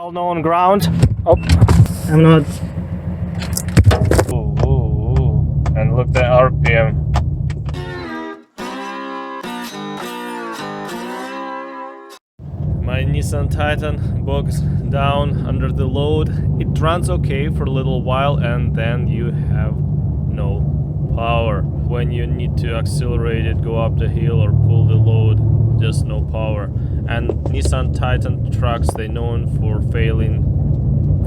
All known ground. Oh, I'm not. Ooh. And look at RPM. My Nissan Titan bogs down under the load. It runs okay for a little while and then you have no power. When you need to accelerate it, go up the hill or pull the load, just no power. And Nissan Titan trucks, they're known for failing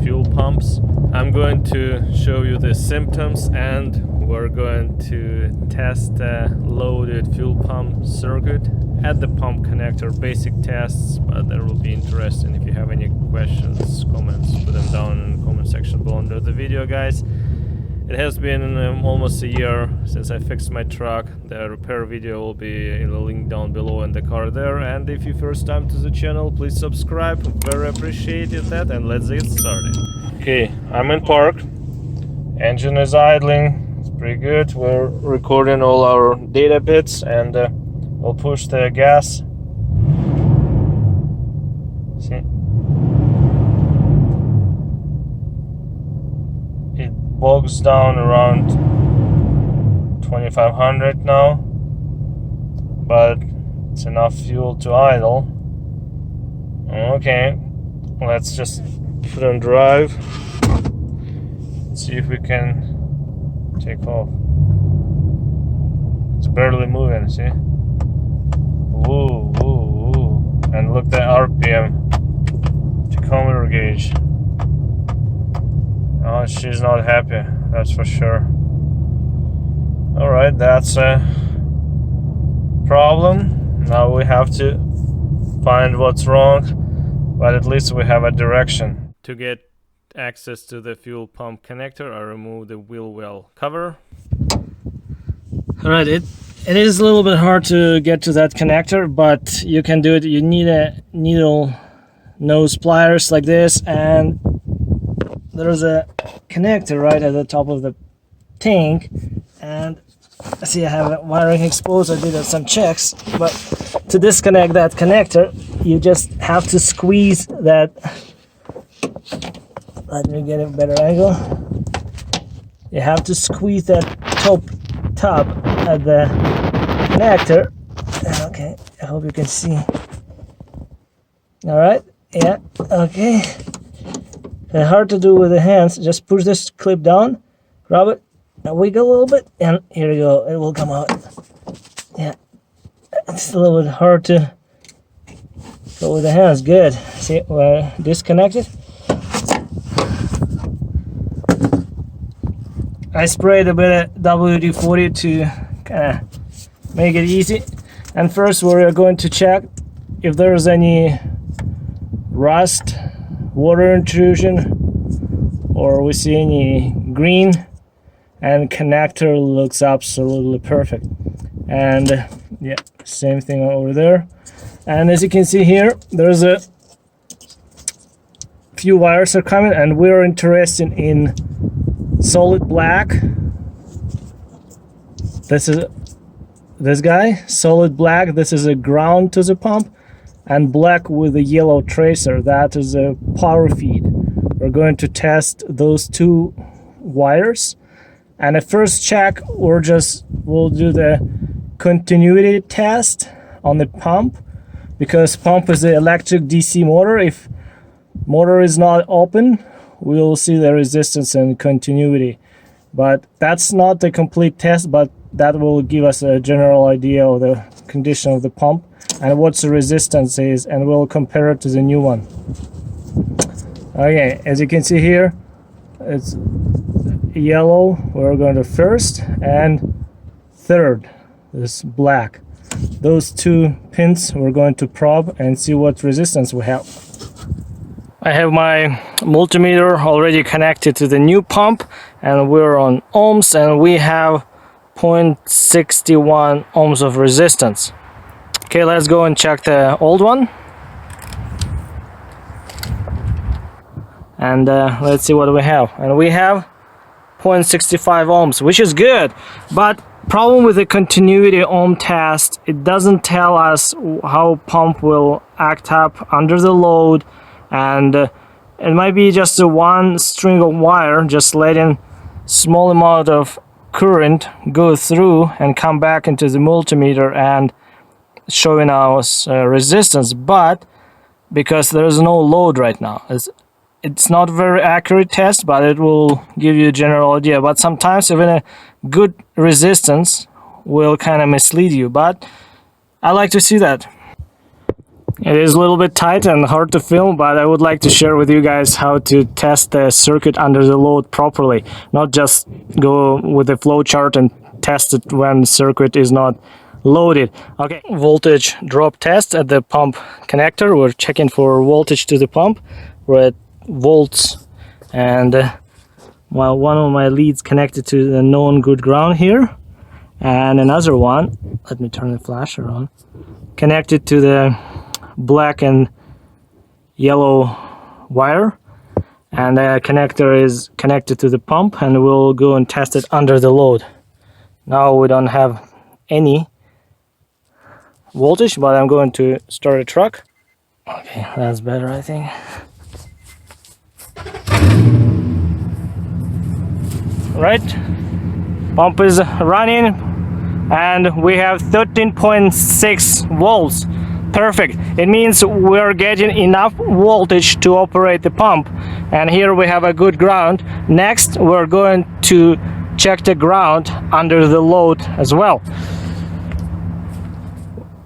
fuel pumps. I'm going to show you the symptoms and we're going to test the loaded fuel pump circuit at the pump connector. Basic tests, but that will be interesting. If you have any questions, comments, put them down in the comment section below under the video, guys. It has been almost a year since I fixed my truck. The repair video will be in the link down below in the card there. And if you're first time to the channel, please subscribe. Very appreciated that, and let's get started. Okay, I'm in park. Engine is idling. It's pretty good. We're recording all our data bits, and we'll push the gas. See? It bogs down around 2500 now, but it's enough fuel to idle. Okay, let's just put on drive. See if we can take off. It's barely moving, see? Ooh. And look at RPM, tachometer gauge. Oh, she's not happy, that's for sure. Alright, that's a problem. Now we have to find what's wrong, but at least we have a direction. To get access to the fuel pump connector, I remove the wheel well cover. Alright, it is a little bit hard to get to that connector, but you can do it. You need a needle nose pliers like this, and there's a connector right at the top of the tank, and I see I have a wiring exposed. I did some checks, but to disconnect that connector you just have to squeeze that. Let me get a better angle. You have to squeeze that top at the connector. Okay, I hope you can see. All right, yeah, okay. Hard to do with the hands. Just push this clip down, grab it, and wiggle a little bit, and here you go. It will come out. Yeah, it's a little bit hard to go with the hands. Good. See, we're disconnected. I sprayed a bit of WD-40 to kind of make it easy. And first, we're going to check if there's any rust, water intrusion, or we see any green, and connector looks absolutely perfect. And yeah, same thing over there. And as you can see here, there's a few wires are coming, and we're interested in solid black. This is this guy, solid black. This is a ground to the pump, and black with a yellow tracer, that is a power feed. We're going to test those two wires, and at first check we'll do the continuity test on the pump, because pump is an electric DC motor. If motor is not open, we'll see the resistance and continuity, but that's not the complete test, but that will give us a general idea of the condition of the pump and what the resistance is, and we'll compare it to the new one. Okay, as you can see here, it's yellow. We're going to first, and third is black. Those two pins we're going to probe and see what resistance we have. I have my multimeter already connected to the new pump, and we're on ohms, and we have 0.61 ohms of resistance. Okay, let's go and check the old one. And let's see what we have. And we have 0.65 ohms, which is good. But problem with the continuity ohm test, it doesn't tell us how pump will act up under the load, and It might be just a one string of wire just letting small amount of current go through and come back into the multimeter and showing us resistance, but because there's no load right now, it's not very accurate test, but it will give you a general idea. But sometimes even a good resistance will kind of mislead you, but I like to see that. It is a little bit tight and hard to film, but I would like to share with you guys how to test the circuit under the load properly, not just go with the flow chart and test it when the circuit is not loaded. Okay, voltage drop test at the pump connector. We're checking for voltage to the pump. We're at volts, and well, one of my leads connected to the known good ground here, and another one, let me turn the flasher on, connected to the black and yellow wire, and the connector is connected to the pump, and we'll go and test it under the load. Now we don't have any voltage, but I'm going to start a truck. Okay, that's better, I think. Right, pump is running and we have 13.6 volts. Perfect. It means we're getting enough voltage to operate the pump, and here we have a good ground. Next we're going to check the ground under the load as well.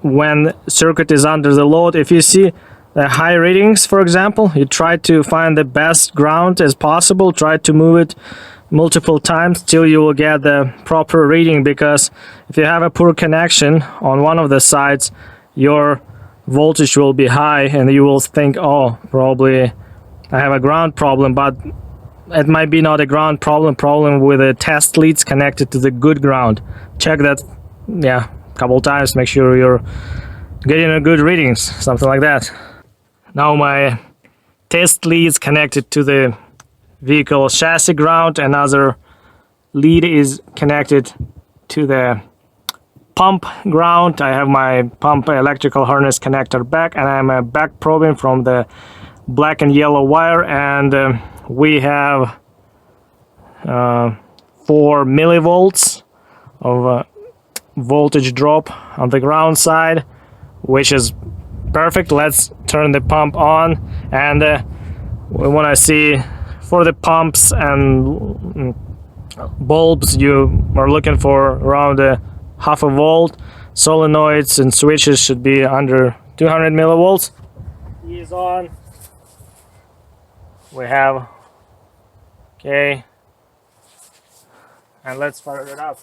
When circuit is under the load, if you see the high readings, for example, you try to find the best ground as possible, try to move it multiple times till you will get the proper reading, because if you have a poor connection on one of the sides, your voltage will be high and you will think, oh, probably I have a ground problem, but it might be not a ground problem with the test leads connected to the good ground. Check that, yeah, a couple times, make sure you're getting a good readings, something like that. Now my test leads connected to the vehicle chassis ground, another lead is connected to the pump ground. I have my pump electrical harness connector back, and I'm back probing from the black and yellow wire, and we have 4 millivolts of voltage drop on the ground side, which is perfect. Let's turn the pump on, and we want to see for the pumps and bulbs, you are looking for around half a volt. Solenoids and switches should be under 200 millivolts. E is on. We have, okay, and let's fire it up.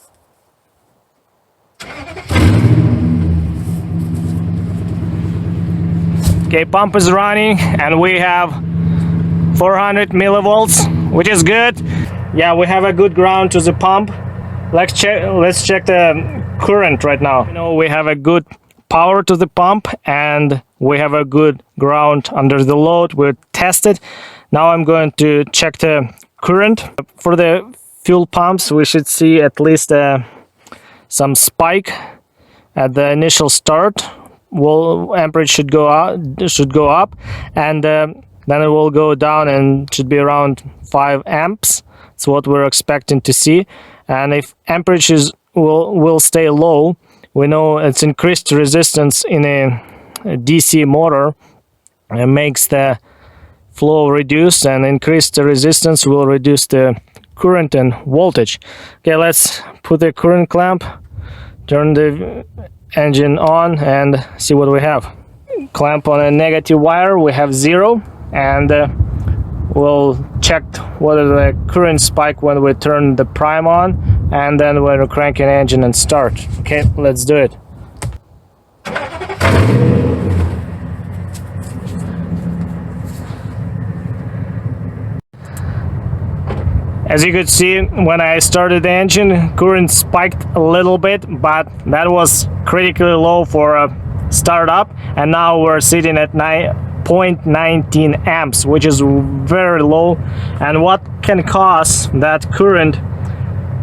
Okay, pump is running and we have 400 millivolts, which is good. Yeah, we have a good ground to the pump. Let's check the current right now. You know, we have a good power to the pump and we have a good ground under the load. We're tested. Now I'm going to check the current. For the fuel pumps, we should see at least some spike at the initial start. Amperage should go up, and then it will go down and should be around 5 amps. That's what we're expecting to see. And if amperage will stay low, we know it's increased resistance in a DC motor. It makes the flow reduce, and increased resistance will reduce the current and voltage. Okay, let's put the current clamp, turn the engine on, and see what we have. Clamp on a negative wire, we have 0, and we'll check whether the current spike when we turn the prime on, and then when we're cranking engine and start. Okay, let's do it. As you could see, when I started the engine, current spiked a little bit, but that was critically low for a startup, and now we're sitting at 0.19 amps, which is very low. And what can cause that current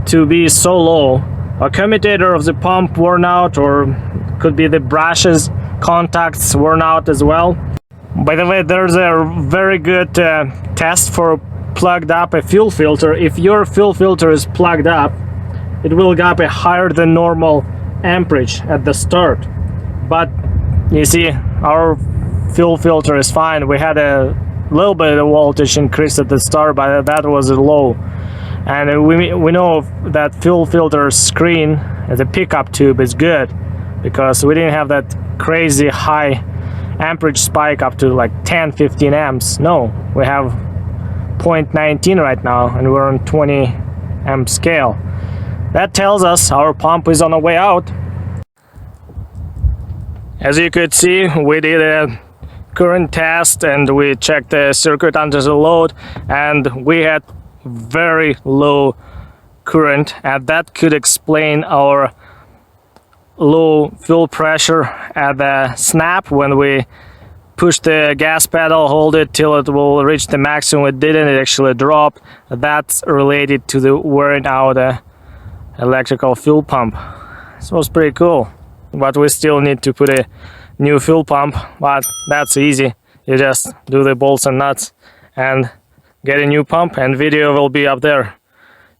to be so low? A commutator of the pump worn out, or could be the brushes contacts worn out as well. By the way, there's a very good test for plugged up a fuel filter. If your fuel filter is plugged up, it will get a higher than normal amperage at the start. But you see, our fuel filter is fine. We had a little bit of voltage increase at the start, but that was low. And we know that fuel filter screen as a pickup tube is good because we didn't have that crazy high amperage spike up to like 10-15 amps. No, we have 0.19 right now and we're on 20 amp scale. That tells us our pump is on the way out. As you could see, we did a current test and we checked the circuit under the load, and we had very low current, and that could explain our low fuel pressure at the snap. When we push the gas pedal, hold it till it will reach the maximum, it didn't, it actually dropped. That's related to the wearing out electrical fuel pump. This was pretty cool, but we still need to put a new fuel pump, but that's easy. You just do the bolts and nuts and get a new pump, and video will be up there.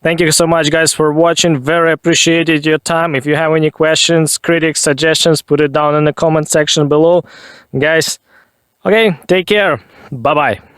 Thank you so much guys for watching, very appreciated your time. If you have any questions, critics, suggestions, put it down in the comment section below. Guys, okay, take care, bye bye.